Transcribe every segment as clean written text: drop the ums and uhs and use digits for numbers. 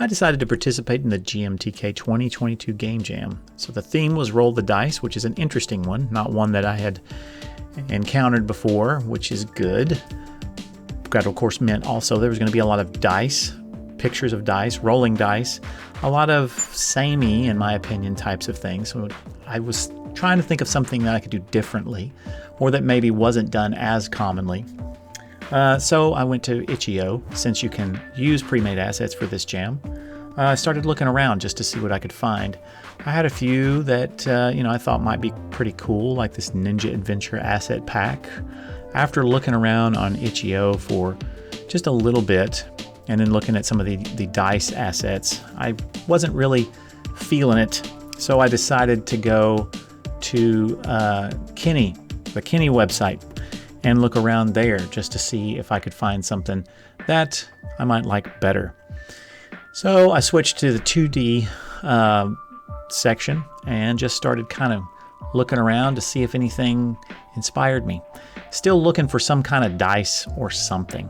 I decided to participate in the GMTK 2022 Game Jam. So the theme was Roll the Dice, which is an interesting one, not one that I had encountered before, which is good. That, of course, meant also there was going to be a lot of dice, pictures of dice, rolling dice, a lot of samey, in my opinion, types of things. So I was trying to think of something that I could do differently, or that maybe wasn't done as commonly. So I went to itch.io, since you can use pre-made assets for this jam. I started looking around just to see what I could find. I had a few that I thought might be pretty cool, like this Ninja Adventure asset pack. After looking around on itch.io for just a little bit, and then looking at some of the dice assets, I wasn't really feeling it. So I decided to go to the Kenny website, and look around there just to see if I could find something that I might like better. So I switched to the 2D section and just started kind of looking around to see if anything inspired me. Still looking for some kind of dice or something.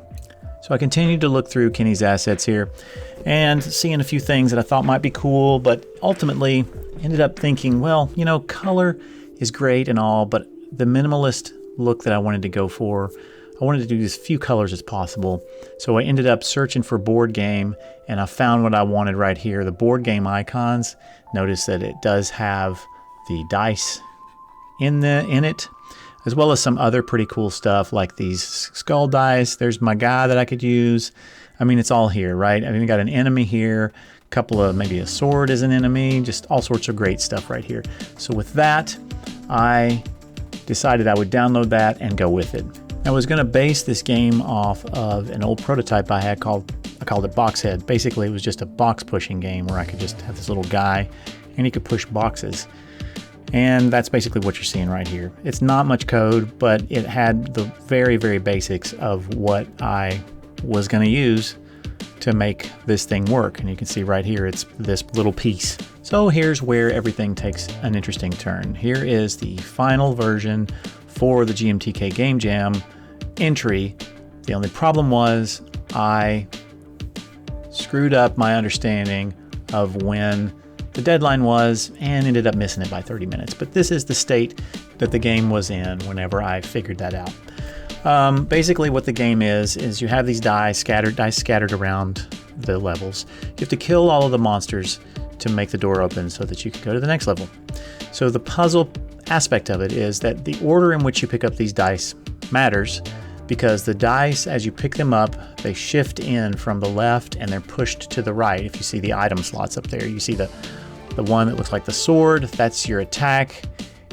So I continued to look through Kenny's assets here and seeing a few things that I thought might be cool, but ultimately ended up thinking, well, color is great and all, but the minimalist look that I wanted to go for, I wanted to do as few colors as possible. So I ended up searching for board game, and I found what I wanted right here, the board game icons. Notice that it does have the dice in it, as well as some other pretty cool stuff like these skull dice. There's my guy that I could use. I mean, it's all here, right? I mean, we got an enemy here, a couple of, maybe a sword as an enemy, just all sorts of great stuff right here. So with that, I decided I would download that and go with it. I was going to base this game off of an old prototype I had I called it Boxhead. Basically, it was just a box pushing game where I could just have this little guy and he could push boxes. And that's basically what you're seeing right here. It's not much code, but it had the very, very basics of what I was going to use to make this thing work. And you can see right here, it's this little piece. So here's where everything takes an interesting turn. Here is the final version for the GMTK Game Jam entry. The only problem was I screwed up my understanding of when the deadline was and ended up missing it by 30 minutes. But this is the state that the game was in whenever I figured that out. Basically what the game is you have these dice scattered around the levels. You have to kill all of the monsters to make the door open so that you can go to the next level. So the puzzle aspect of it is that the order in which you pick up these dice matters, because the dice, as you pick them up, they shift in from the left and they're pushed to the right. If you see the item slots up there, you see the one that looks like the sword, that's your attack.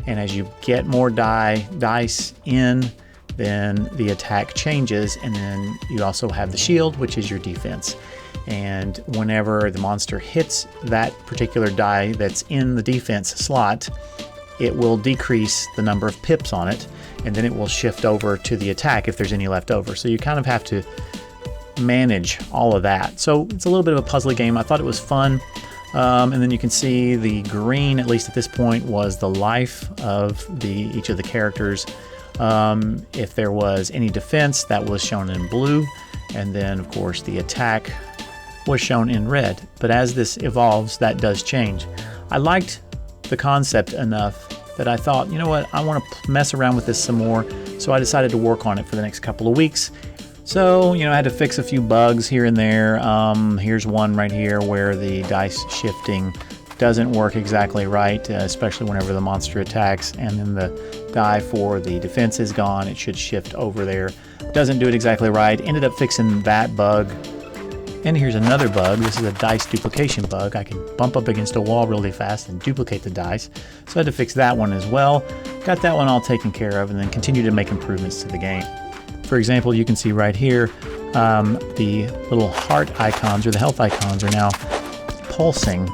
And as you get more dice in, then the attack changes, and then you also have the shield, which is your defense. And whenever the monster hits that particular die that's in the defense slot, it will decrease the number of pips on it, and then it will shift over to the attack if there's any left over. So you kind of have to manage all of that. So it's a little bit of a puzzly game. I thought it was fun. And then you can see the green, at least at this point, was the life of each of the characters. If there was any defense, that was shown in blue, and then of course the attack was shown in red. But as this evolves, that does change. I liked the concept enough that I thought, you know what, I want to mess around with this some more, so I decided to work on it for the next couple of weeks. So, I had to fix a few bugs here and there. Here's one right here where the dice shifting doesn't work exactly right, especially whenever the monster attacks, and then the die for the defense is gone. It should shift over there. Doesn't do it exactly right. Ended up fixing that bug. And here's another bug. This is a dice duplication bug. I can bump up against a wall really fast and duplicate the dice. So I had to fix that one as well. Got that one all taken care of, and then continue to make improvements to the game. For example, you can see right here, the little heart icons or the health icons are now pulsing,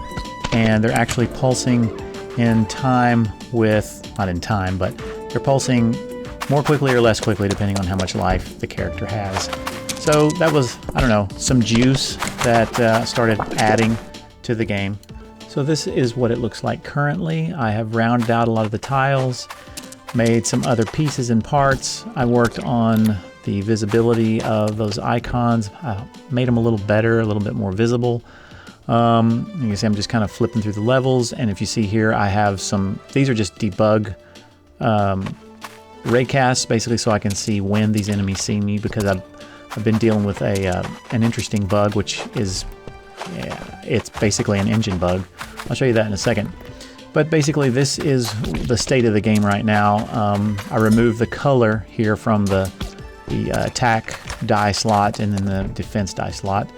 and they're actually pulsing in time with, not in time, but they're pulsing more quickly or less quickly depending on how much life the character has. So that was, I don't know, some juice that started adding to the game. So this is what it looks like currently. I have rounded out a lot of the tiles, made some other pieces and parts. I worked on the visibility of those icons, made them a little better, a little bit more visible. You can see I'm just kind of flipping through the levels, and if you see here, I have some, these are just debug raycasts, basically, so I can see when these enemies see me, because I've been dealing with an interesting bug, which is, it's basically an engine bug. I'll show you that in a second. But basically, this is the state of the game right now. I removed the color here from the attack die slot and then the defense die slot.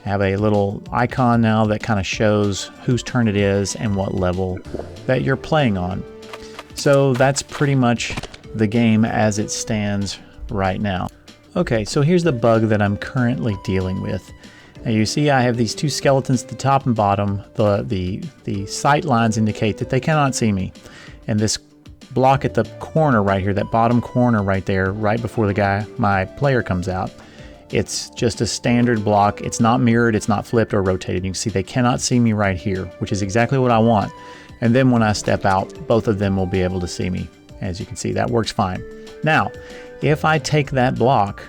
I have a little icon now that kind of shows whose turn it is and what level that you're playing on. So that's pretty much the game as it stands right now. Okay, so here's the bug that I'm currently dealing with. Now you see I have these two skeletons at the top and bottom. The sight lines indicate that they cannot see me. And this block at the corner right here, that bottom corner right there, right before my player comes out, it's just a standard block. It's not mirrored, it's not flipped or rotated. You can see they cannot see me right here, which is exactly what I want. And then when I step out, both of them will be able to see me. As you can see, that works fine. Now, if I take that block,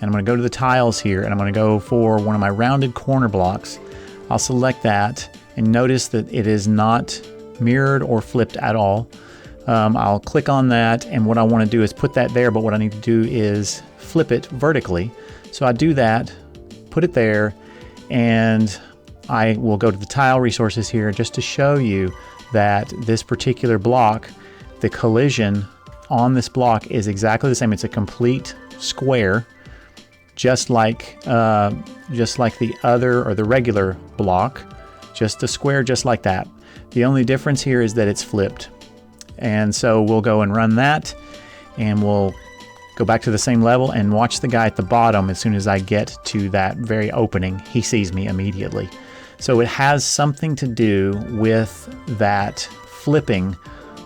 and I'm going to go to the tiles here, and I'm going to go for one of my rounded corner blocks, I'll select that, and notice that it is not mirrored or flipped at all. I'll click on that, and what I want to do is put that there, but what I need to do is flip it vertically. So I do that, put it there, and I will go to the tile resources here just to show you that this particular block, the collision on this block is exactly the same. It's a complete square, just like the other, or the regular block, just a square just like that. The only difference here is that it's flipped. And so we'll go and run that, and we'll go back to the same level and watch the guy at the bottom. As soon as I get to that very opening, he sees me immediately. So it has something to do with that flipping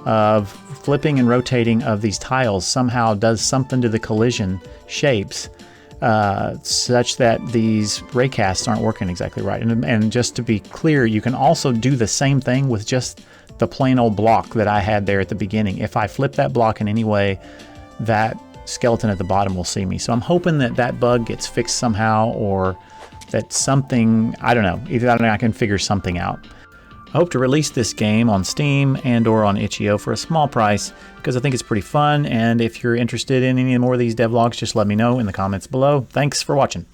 and rotating of these tiles. Somehow does something to the collision shapes such that these raycasts aren't working exactly right. And just to be clear, you can also do the same thing with just the plain old block that I had there at the beginning. If I flip that block in any way, that skeleton at the bottom will see me. So I'm hoping that that bug gets fixed somehow, or that something, I don't know, either I can figure something out. I hope to release this game on Steam and or on itch.io for a small price, because I think it's pretty fun, and if you're interested in any more of these devlogs, just let me know in the comments below. Thanks for watching.